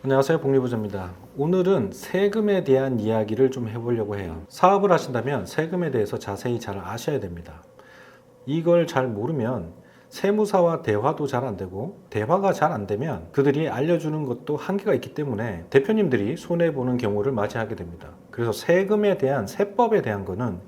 안녕하세요, 복리부자입니다. 오늘은 세금에 대한 이야기를 좀 해보려고 해요. 사업을 하신다면 세금에 대해서 자세히 잘 아셔야 됩니다. 이걸 잘 모르면 세무사와 대화도 잘 안 되고, 대화가 잘 안 되면 그들이 알려주는 것도 한계가 있기 때문에 대표님들이 손해보는 경우를 맞이하게 됩니다. 그래서 세금에 대한, 세법에 대한 거는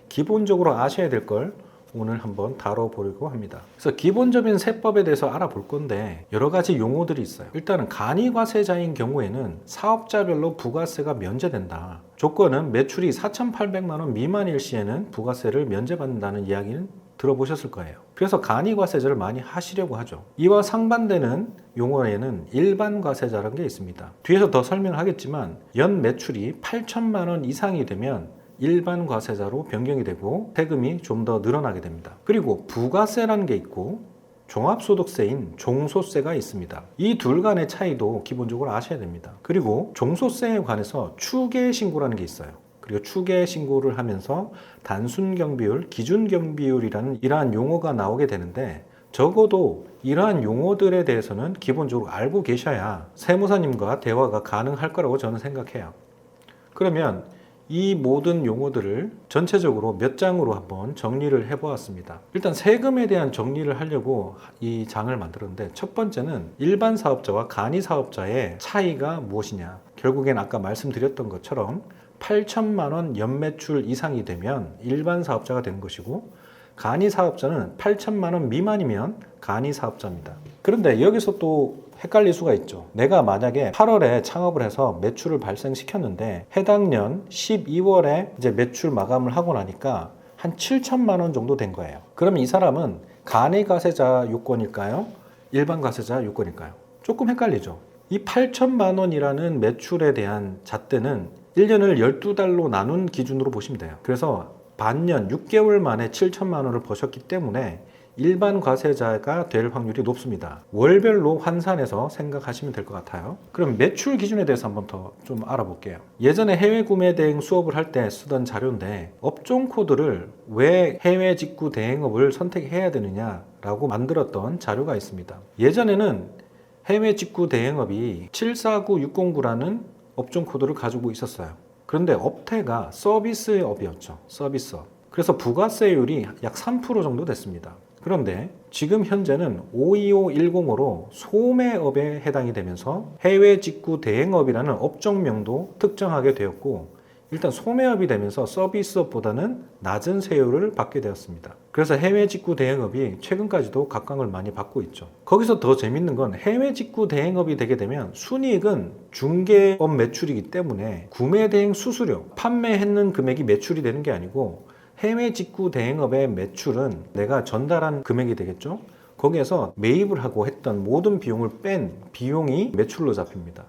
기본적으로 아셔야 될 걸 오늘 한번 다뤄보려고 합니다. 그래서 기본적인 세법에 대해서 알아볼 건데 여러 가지 용어들이 있어요. 일단은 간이과세자인 경우에는 사업자별로 부가세가 면제된다. 조건은 매출이 4,800만 원 미만일 시에는 부가세를 면제받는다는 이야기는 들어보셨을 거예요. 그래서 간이과세자를 많이 하시려고 하죠. 이와 상반되는 용어에는 일반과세자라는 게 있습니다. 뒤에서 더 설명을 하겠지만 연 매출이 8천만 원 이상이 되면 일반 과세자로 변경이 되고 세금이 좀 더 늘어나게 됩니다. 그리고 부가세라는 게 있고 종합소득세인 종소세가 있습니다. 이 둘 간의 차이도 기본적으로 아셔야 됩니다. 그리고 종소세에 관해서 추계신고라는 게 있어요. 그리고 추계신고를 하면서 단순경비율, 기준경비율이라는 이러한 용어가 나오게 되는데 적어도 이러한 용어들에 대해서는 기본적으로 알고 계셔야 세무사님과 대화가 가능할 거라고 저는 생각해요. 그러면 이 모든 용어들을 전체적으로 몇 장으로 한번 정리를 해보았습니다. 일단 세금에 대한 정리를 하려고 이 장을 만들었는데 첫 번째는 일반 사업자와 간이 사업자의 차이가 무엇이냐. 결국엔 아까 말씀드렸던 것처럼 8천만 원 연매출 이상이 되면 일반 사업자가 되는 것이고 간이 사업자는 8천만 원 미만이면 간이 사업자입니다. 그런데 여기서 또 헷갈릴 수가 있죠. 내가 만약에 8월에 창업을 해서 매출을 발생시켰는데 해당 년 12월에 이제 매출 마감을 하고 나니까 한 7천만 원 정도 된 거예요. 그러면 이 사람은 간이 과세자 요건일까요? 일반 과세자 요건일까요? 조금 헷갈리죠. 이 8천만 원이라는 매출에 대한 잣대는 1년을 12달로 나눈 기준으로 보시면 돼요. 그래서 반년 6개월 만에 7천만 원을 버셨기 때문에 일반 과세자가 될 확률이 높습니다. 월별로 환산해서 생각하시면 될 것 같아요. 그럼 매출 기준에 대해서 한번 더 좀 알아볼게요. 예전에 해외 구매 대행 수업을 할 때 쓰던 자료인데 업종 코드를 왜 해외 직구 대행업을 선택해야 되느냐라고 만들었던 자료가 있습니다. 예전에는 해외 직구 대행업이 749609라는 업종 코드를 가지고 있었어요. 그런데 업태가 서비스업이었죠. 서비스업. 그래서 부가세율이 약 3% 정도 됐습니다. 그런데 지금 현재는 52510으로 소매업에 해당이 되면서 해외 직구 대행업이라는 업종명도 특정하게 되었고 일단 소매업이 되면서 서비스업보다는 낮은 세율을 받게 되었습니다. 그래서 해외 직구 대행업이 최근까지도 각광을 많이 받고 있죠. 거기서 더 재밌는 건 해외 직구 대행업이 되게 되면 순이익은 중개업 매출이기 때문에 구매 대행 수수료, 판매했는 금액이 매출이 되는 게 아니고 해외 직구 대행업의 매출은 내가 전달한 금액이 되겠죠. 거기에서 매입을 하고 했던 모든 비용을 뺀 비용이 매출로 잡힙니다.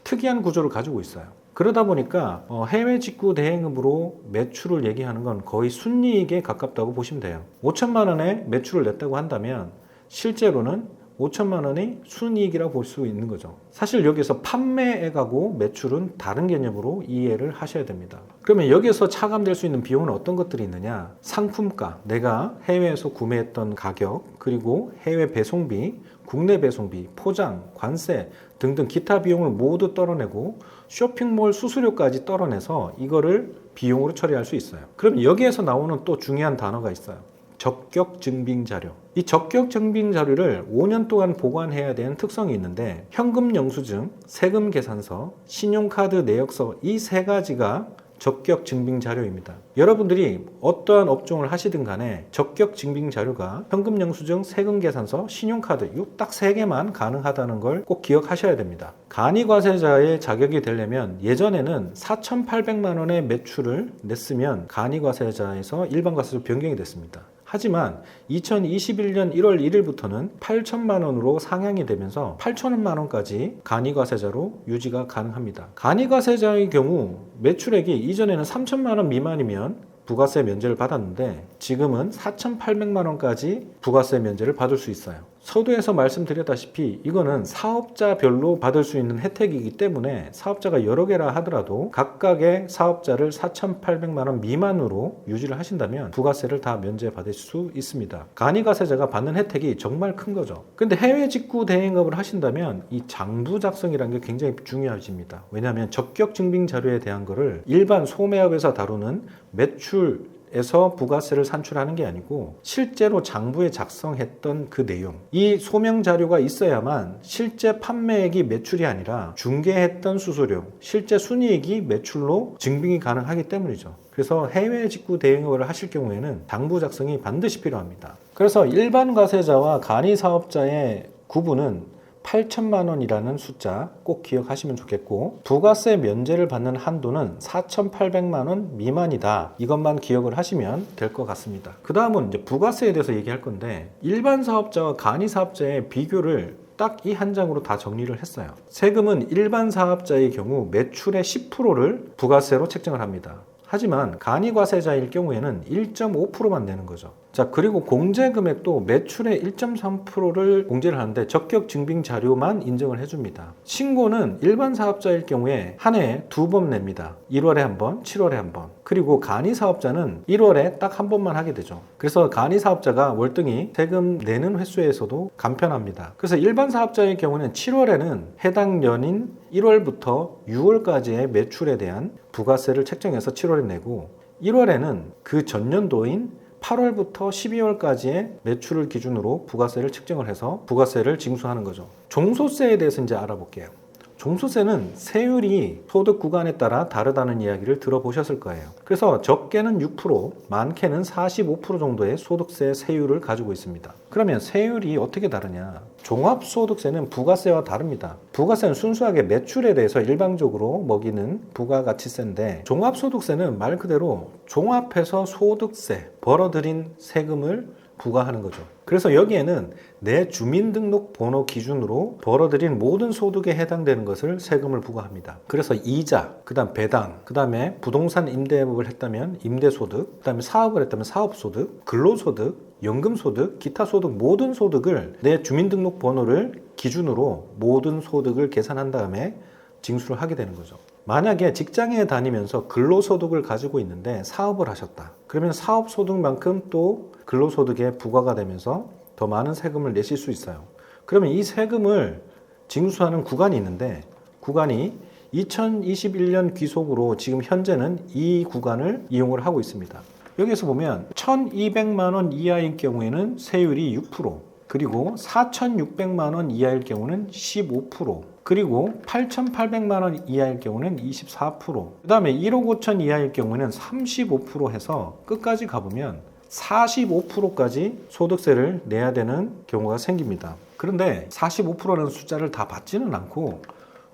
특이한 구조를 가지고 있어요. 그러다 보니까 해외 직구 대행업으로 매출을 얘기하는 건 거의 순이익에 가깝다고 보시면 돼요. 5천만 원의 매출을 냈다고 한다면 실제로는 5천만 원이 순이익이라고 볼 수 있는 거죠. 사실 여기서 판매액하고 매출은 다른 개념으로 이해를 하셔야 됩니다. 그러면 여기서 차감될 수 있는 비용은 어떤 것들이 있느냐? 상품가, 내가 해외에서 구매했던 가격, 그리고 해외 배송비, 국내 배송비, 포장, 관세 등등 기타 비용을 모두 떨어내고 쇼핑몰 수수료까지 떨어내서 이거를 비용으로 처리할 수 있어요. 그럼 여기에서 나오는 또 중요한 단어가 있어요. 적격 증빙 자료. 이 적격 증빙 자료를 5년 동안 보관해야 되는 특성이 있는데 현금 영수증, 세금 계산서, 신용카드 내역서 이 세 가지가 적격 증빙 자료입니다. 여러분들이 어떠한 업종을 하시든 간에 적격 증빙 자료가 현금 영수증, 세금 계산서, 신용카드 이 딱 세 개만 가능하다는 걸 꼭 기억하셔야 됩니다. 간이과세자의 자격이 되려면 예전에는 4,800만 원의 매출을 냈으면 간이과세자에서 일반과세자로 변경이 됐습니다. 하지만 2021년 1월 1일부터는 8천만 원으로 상향이 되면서 8천만 원까지 간이과세자로 유지가 가능합니다. 간이과세자의 경우 매출액이 이전에는 3천만 원 미만이면 부가세 면제를 받았는데 지금은 4,800만 원까지 부가세 면제를 받을 수 있어요. 서두에서 말씀드렸다시피 이거는 사업자별로 받을 수 있는 혜택이기 때문에 사업자가 여러 개라 하더라도 각각의 사업자를 4,800만 원 미만으로 유지를 하신다면 부가세를 다 면제받을 수 있습니다. 간이가세자가 받는 혜택이 정말 큰 거죠. 근데 해외 직구 대행업을 하신다면 이 장부 작성이라는 게 굉장히 중요해집니다. 왜냐하면 적격 증빙 자료에 대한 거를 일반 소매업에서 다루는 매출 에서 부가세를 산출하는 게 아니고 실제로 장부에 작성했던 그 내용, 이 소명 자료가 있어야만 실제 판매액이 매출이 아니라 중개했던 수수료, 실제 순이익이 매출로 증빙이 가능하기 때문이죠. 그래서 해외 직구 대행업을 하실 경우에는 장부 작성이 반드시 필요합니다. 그래서 일반 과세자와 간이 사업자의 구분은 8천만 원이라는 숫자 꼭 기억하시면 좋겠고, 부가세 면제를 받는 한도는 4,800만 원 미만이다. 이것만 기억을 하시면 될 것 같습니다. 그 다음은 이제 부가세에 대해서 얘기할 건데, 일반 사업자와 간이 사업자의 비교를 딱 이 한 장으로 다 정리를 했어요. 세금은 일반 사업자의 경우 매출의 10%를 부가세로 책정을 합니다. 하지만 간이과세자일 경우에는 1.5%만 내는 거죠. 자, 그리고 공제 금액도 매출의 1.3%를 공제를 하는데 적격 증빙 자료만 인정을 해줍니다. 신고는 일반 사업자일 경우에 한 해에 2번 냅니다. 1월에 한 번, 7월에 한 번. 그리고 간이 사업자는 1월에 딱 한 번만 하게 되죠. 그래서 간이 사업자가 월등히 세금 내는 횟수에서도 간편합니다. 그래서 일반 사업자의 경우는 7월에는 해당 년인 1월부터 6월까지의 매출에 대한 부가세를 책정해서 7월에 내고, 1월에는 그 전년도인 8월부터 12월까지의 매출을 기준으로 부가세를 책정을 해서 부가세를 징수하는 거죠. 종소세에 대해서 이제 알아볼게요. 종소세는 세율이 소득 구간에 따라 다르다는 이야기를 들어보셨을 거예요. 그래서 적게는 6%, 많게는 45% 정도의 소득세 세율을 가지고 있습니다. 그러면 세율이 어떻게 다르냐? 종합소득세는 부가세와 다릅니다. 부가세는 순수하게 매출에 대해서 일방적으로 먹이는 부가가치세인데, 종합소득세는 말 그대로 종합해서 소득세, 벌어들인 세금을 부과하는 거죠. 그래서 여기에는 내 주민등록번호 기준으로 벌어들인 모든 소득에 해당되는 것을 세금을 부과합니다. 그래서 이자, 그 다음 배당, 그 다음에 부동산 임대업을 했다면 임대소득, 그 다음에 사업을 했다면 사업소득, 근로소득, 연금소득, 기타 소득, 모든 소득을 내 주민등록번호를 기준으로 모든 소득을 계산한 다음에 징수를 하게 되는 거죠. 만약에 직장에 다니면서 근로소득을 가지고 있는데 사업을 하셨다. 그러면 사업소득만큼 또 근로소득에 부과가 되면서 더 많은 세금을 내실 수 있어요. 그러면 이 세금을 징수하는 구간이 있는데, 구간이 2021년 귀속으로 지금 현재는 이 구간을 이용을 하고 있습니다. 여기서 보면 1,200만 원 이하일 경우에는 세율이 6%, 그리고 4,600만 원 이하일 경우는 15%, 그리고 8,800만 원 이하일 경우는 24%, 그 다음에 1억 5천 이하일 경우는 35% 해서 끝까지 가보면 45%까지 소득세를 내야 되는 경우가 생깁니다. 그런데 45%라는 숫자를 다 받지는 않고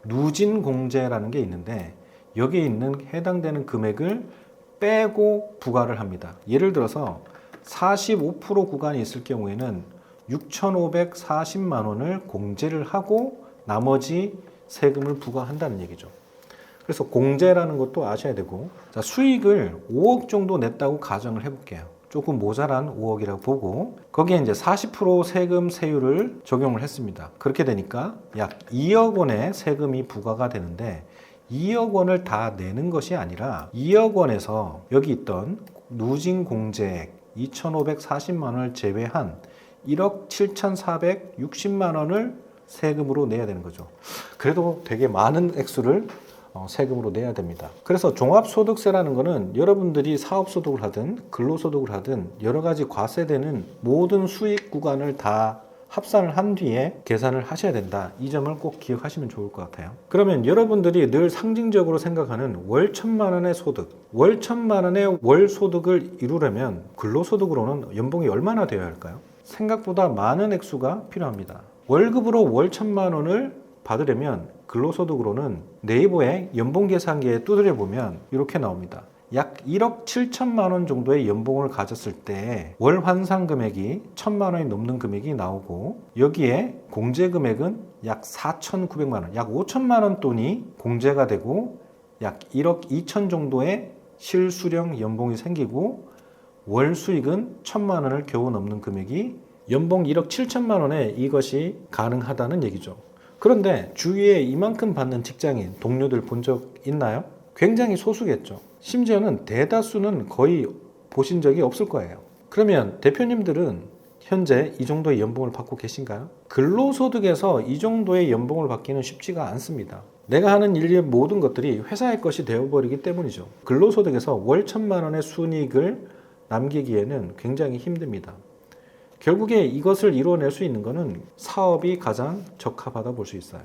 누진공제라는 게 있는데, 여기에 있는 해당되는 금액을 빼고 부과를 합니다. 예를 들어서 45% 구간이 있을 경우에는 6,540만 원을 공제를 하고 나머지 세금을 부과한다는 얘기죠. 그래서 공제라는 것도 아셔야 되고, 자, 수익을 5억 정도 냈다고 가정을 해볼게요. 조금 모자란 5억이라고 보고 거기에 이제 40% 세금 세율을 적용을 했습니다. 그렇게 되니까 약 2억 원의 세금이 부과가 되는데, 2억 원을 다 내는 것이 아니라 2억 원에서 여기 있던 누진 공제액 2,540만 원을 제외한 1억 7,460만 원을 세금으로 내야 되는 거죠. 그래도 되게 많은 액수를 세금으로 내야 됩니다. 그래서 종합소득세라는 거는 여러분들이 사업소득을 하든 근로소득을 하든 여러 가지 과세되는 모든 수익 구간을 다 합산을 한 뒤에 계산을 하셔야 된다. 이 점을 꼭 기억하시면 좋을 것 같아요. 그러면 여러분들이 늘 상징적으로 생각하는 월 1,000만 원의 소득, 월 1,000만 원의 월 소득을 이루려면 근로소득으로는 연봉이 얼마나 되어야 할까요? 생각보다 많은 액수가 필요합니다. 월급으로 월 1,000만 원을 받으려면 근로소득으로는 네이버의 연봉계산기에 두드려 보면 이렇게 나옵니다. 약 1억 7천만 원 정도의 연봉을 가졌을 때 월 환산 금액이 1,000만 원이 넘는 금액이 나오고, 여기에 공제 금액은 약 4,900만 원, 약 5천만 원 돈이 공제가 되고 약 1억 2천 정도의 실수령 연봉이 생기고 월 수익은 1,000만 원을 겨우 넘는 금액이 연봉 1억 7천만 원에 이것이 가능하다는 얘기죠. 그런데 주위에 이만큼 받는 직장인, 동료들 본 적 있나요? 굉장히 소수겠죠. 심지어는 대다수는 거의 보신 적이 없을 거예요. 그러면 대표님들은 현재 이 정도의 연봉을 받고 계신가요? 근로소득에서 이 정도의 연봉을 받기는 쉽지가 않습니다. 내가 하는 일의 모든 것들이 회사의 것이 되어버리기 때문이죠. 근로소득에서 월 1,000만 원의 순이익을 남기기에는 굉장히 힘듭니다. 결국에 이것을 이루어낼 수 있는 것은 사업이 가장 적합하다 볼 수 있어요.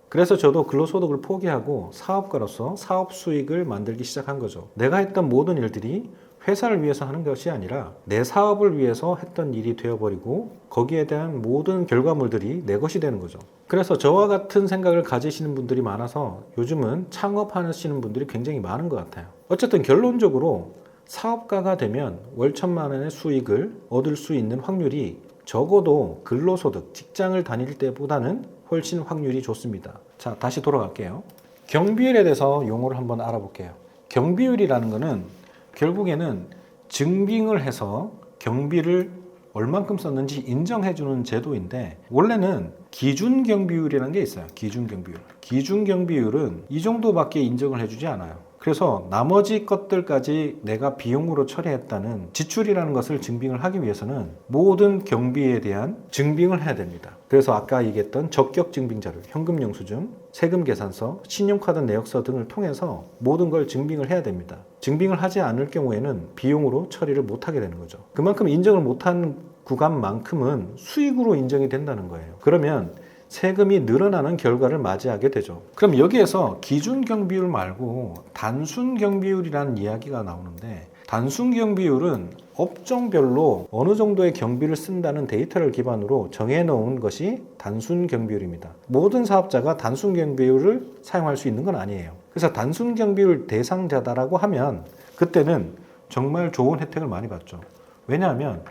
그래서 저도 근로소득을 포기하고 사업가로서 사업 수익을 만들기 시작한 거죠. 내가 했던 모든 일들이 회사를 위해서 하는 것이 아니라 내 사업을 위해서 했던 일이 되어버리고 거기에 대한 모든 결과물들이 내 것이 되는 거죠. 그래서 저와 같은 생각을 가지시는 분들이 많아서 요즘은 창업하시는 분들이 굉장히 많은 것 같아요. 어쨌든 결론적으로 사업가가 되면 월 1,000만 원의 수익을 얻을 수 있는 확률이 적어도 근로소득, 직장을 다닐 때보다는 훨씬 확률이 좋습니다. 자, 다시 돌아갈게요. 경비율에 대해서 용어를 한번 알아볼게요. 경비율이라는 것은 결국에는 증빙을 해서 경비를 얼만큼 썼는지 인정해주는 제도인데, 원래는 기준경비율이라는 게 있어요. 기준경비율. 기준경비율은 이 정도밖에 인정을 해주지 않아요. 그래서 나머지 것들까지 내가 비용으로 처리했다는 지출이라는 것을 증빙을 하기 위해서는 모든 경비에 대한 증빙을 해야 됩니다. 그래서 아까 얘기했던 적격증빙자료, 현금영수증, 세금계산서, 신용카드 내역서 등을 통해서 모든 걸 증빙을 해야 됩니다. 증빙을 하지 않을 경우에는 비용으로 처리를 못하게 되는 거죠. 그만큼 인정을 못한 구간만큼은 수익으로 인정이 된다는 거예요. 그러면 세금이 늘어나는 결과를 맞이하게 되죠. 그럼 여기에서 기준경비율 말고 단순경비율이라는 이야기가 나오는데, 단순경비율은 업종별로 어느 정도의 경비를 쓴다는 데이터를 기반으로 정해놓은 것이 단순경비율입니다. 모든 사업자가 단순경비율을 사용할 수 있는 건 아니에요. 그래서 단순경비율 대상자다라고 하면 그때는 정말 좋은 혜택을 많이 받죠. 왜냐하면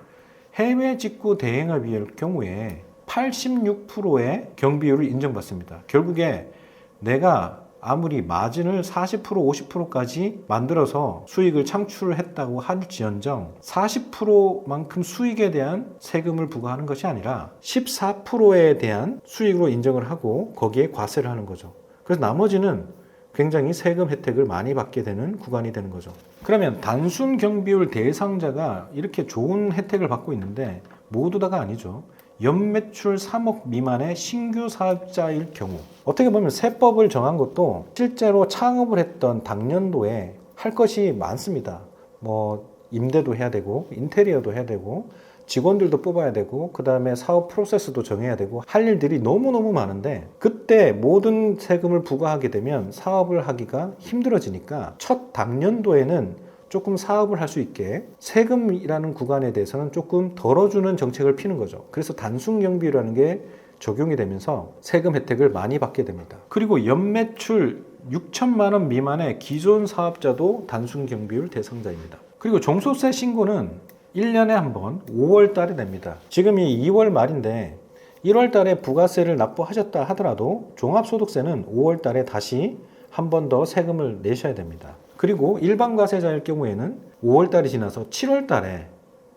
해외 직구 대행업일 경우에 86%의 경비율을 인정받습니다. 결국에 내가 아무리 마진을 40%, 50%까지 만들어서 수익을 창출했다고 할지언정 40%만큼 수익에 대한 세금을 부과하는 것이 아니라 14%에 대한 수익으로 인정을 하고 거기에 과세를 하는 거죠. 그래서 나머지는 굉장히 세금 혜택을 많이 받게 되는 구간이 되는 거죠. 그러면 단순 경비율 대상자가 이렇게 좋은 혜택을 받고 있는데 모두 다가 아니죠. 연매출 3억 미만의 신규 사업자일 경우, 어떻게 보면 세법을 정한 것도 실제로 창업을 했던 당년도에 할 것이 많습니다. 임대도 해야 되고 인테리어도 해야 되고 직원들도 뽑아야 되고 그 다음에 사업 프로세스도 정해야 되고 할 일들이 너무너무 많은데, 그때 모든 세금을 부과하게 되면 사업을 하기가 힘들어지니까 첫 당년도에는 조금 사업을 할 수 있게 세금이라는 구간에 대해서는 조금 덜어주는 정책을 피는 거죠. 그래서 단순경비라는 게 적용이 되면서 세금 혜택을 많이 받게 됩니다. 그리고 연매출 6천만 원 미만의 기존 사업자도 단순경비율 대상자입니다. 그리고 종소세 신고는 1년에 한 번 5월 달에 냅니다. 지금이 2월 말인데 1월 달에 부가세를 납부하셨다 하더라도 종합소득세는 5월 달에 다시 한 번 더 세금을 내셔야 됩니다. 그리고 일반 과세자일 경우에는 5월 달이 지나서 7월 달에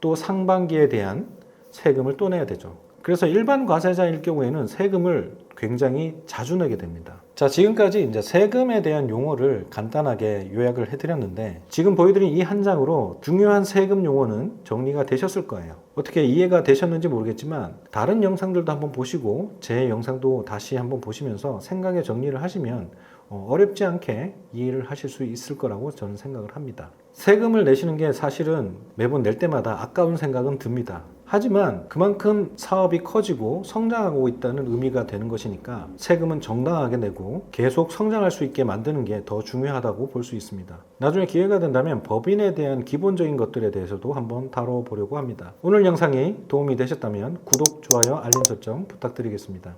또 상반기에 대한 세금을 또 내야 되죠. 그래서 일반 과세자일 경우에는 세금을 굉장히 자주 내게 됩니다. 자, 지금까지 이제 세금에 대한 용어를 간단하게 요약을 해드렸는데, 지금 보여드린 이 한 장으로 중요한 세금 용어는 정리가 되셨을 거예요. 어떻게 이해가 되셨는지 모르겠지만 다른 영상들도 한번 보시고 제 영상도 다시 한번 보시면서 생각의 정리를 하시면 어렵지 않게 이해를 하실 수 있을 거라고 저는 생각을 합니다. 세금을 내시는 게 사실은 매번 낼 때마다 아까운 생각은 듭니다. 하지만 그만큼 사업이 커지고 성장하고 있다는 의미가 되는 것이니까 세금은 정당하게 내고 계속 성장할 수 있게 만드는 게 더 중요하다고 볼 수 있습니다. 나중에 기회가 된다면 법인에 대한 기본적인 것들에 대해서도 한번 다뤄보려고 합니다. 오늘 영상이 도움이 되셨다면 구독, 좋아요, 알림 설정 부탁드리겠습니다.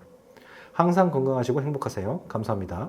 항상 건강하시고 행복하세요. 감사합니다.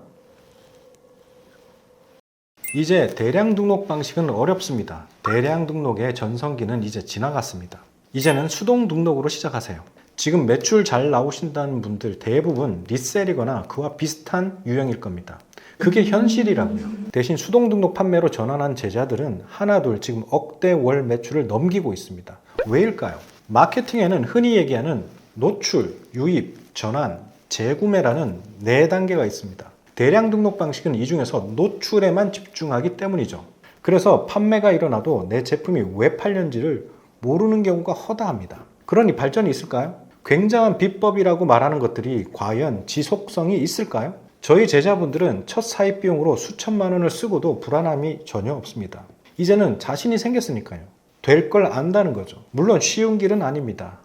이제 대량 등록 방식은 어렵습니다. 대량 등록의 전성기는 이제 지나갔습니다. 이제는 수동 등록으로 시작하세요. 지금 매출 잘 나오신다는 분들 대부분 리셀이거나 그와 비슷한 유형일 겁니다. 그게 현실이라고요. 대신 수동 등록 판매로 전환한 제자들은 하나둘 지금 억대 월 매출을 넘기고 있습니다. 왜일까요? 마케팅에는 흔히 얘기하는 노출, 유입, 전환, 재구매라는 4단계가 있습니다. 대량 등록 방식은 이 중에서 노출에만 집중하기 때문이죠. 그래서 판매가 일어나도 내 제품이 왜 팔렸는지를 모르는 경우가 허다합니다. 그러니 발전이 있을까요? 굉장한 비법이라고 말하는 것들이 과연 지속성이 있을까요? 저희 제자분들은 첫 사입 비용으로 수천만 원을 쓰고도 불안함이 전혀 없습니다. 이제는 자신이 생겼으니까요. 될 걸 안다는 거죠. 물론 쉬운 길은 아닙니다.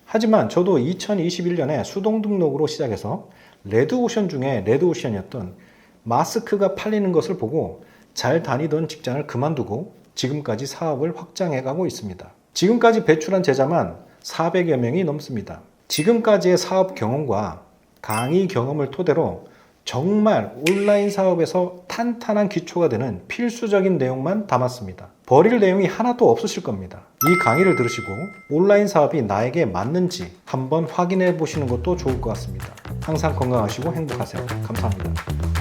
하지만 저도 2021년에 수동 등록으로 시작해서 레드오션 중에 레드오션이었던 마스크가 팔리는 것을 보고 잘 다니던 직장을 그만두고 지금까지 사업을 확장해 가고 있습니다. 지금까지 배출한 제자만 400여 명이 넘습니다. 지금까지의 사업 경험과 강의 경험을 토대로 정말 온라인 사업에서 탄탄한 기초가 되는 필수적인 내용만 담았습니다. 버릴 내용이 하나도 없으실 겁니다. 이 강의를 들으시고 온라인 사업이 나에게 맞는지 한번 확인해 보시는 것도 좋을 것 같습니다. 항상 건강하시고 행복하세요. 감사합니다.